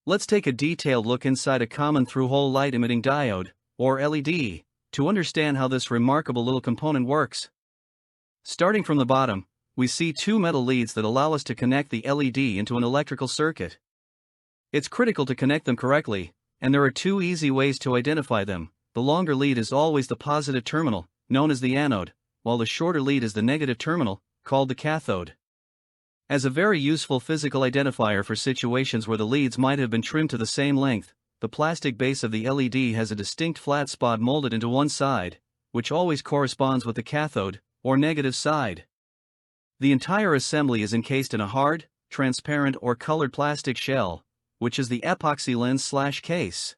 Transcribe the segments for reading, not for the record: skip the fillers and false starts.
Let's take a detailed look inside a common through-hole light-emitting diode, or LED, to understand how this remarkable little component works. Starting from the bottom, we see two metal leads that allow us to connect the LED into an electrical circuit. It's critical to connect them correctly, and there are two easy ways to identify them. The longer lead is always the positive terminal, known as the anode, while the shorter lead is the negative terminal, called the cathode. As a very useful physical identifier for situations where the leads might have been trimmed to the same length, the plastic base of the LED has a distinct flat spot molded into one side, which always corresponds with the cathode, or negative side. The entire assembly is encased in a hard, transparent or colored plastic shell, which is the epoxy lens/case.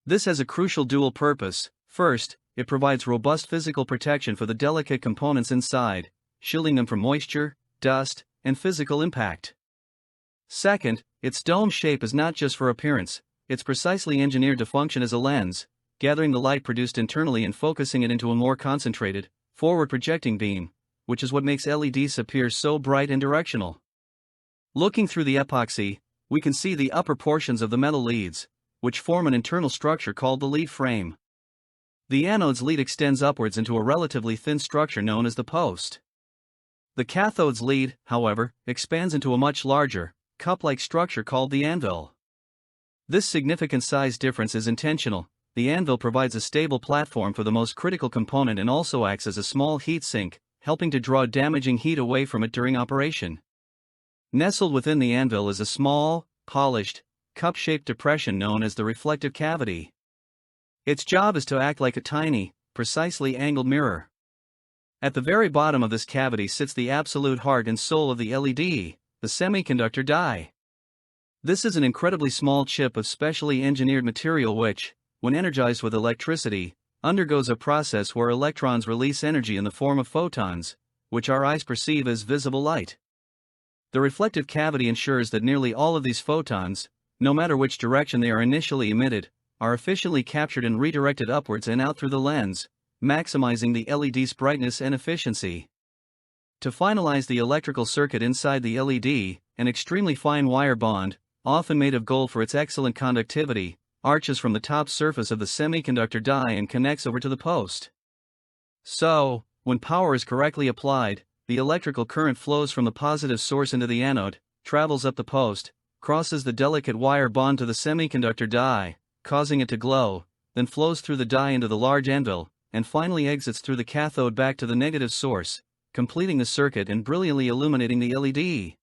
This has a crucial dual purpose. First, it provides robust physical protection for the delicate components inside, shielding them from moisture, dust, and physical impact. Second, its dome shape is not just for appearance, it's precisely engineered to function as a lens, gathering the light produced internally and focusing it into a more concentrated, forward-projecting beam, which is what makes LEDs appear so bright and directional. Looking through the epoxy, we can see the upper portions of the metal leads, which form an internal structure called the lead frame. The anode's lead extends upwards into a relatively thin structure known as the post. The cathode's lead, however, expands into a much larger, cup-like structure called the anvil. This significant size difference is intentional. The anvil provides a stable platform for the most critical component and also acts as a small heat sink, helping to draw damaging heat away from it during operation. Nestled within the anvil is a small, polished, cup-shaped depression known as the reflective cavity. Its job is to act like a tiny, precisely angled mirror. At the very bottom of this cavity sits the absolute heart and soul of the LED, the semiconductor die. This is an incredibly small chip of specially engineered material which, when energized with electricity, undergoes a process where electrons release energy in the form of photons, which our eyes perceive as visible light. The reflective cavity ensures that nearly all of these photons, no matter which direction they are initially emitted, are efficiently captured and redirected upwards and out through the lens, maximizing the LED's brightness and efficiency. To finalize the electrical circuit inside the LED, an extremely fine wire bond, often made of gold for its excellent conductivity, arches from the top surface of the semiconductor die and connects over to the post. So, when power is correctly applied, the electrical current flows from the positive source into the anode, travels up the post, crosses the delicate wire bond to the semiconductor die, causing it to glow, then flows through the die into the large anvil, and finally exits through the cathode back to the negative source, completing the circuit and brilliantly illuminating the LED.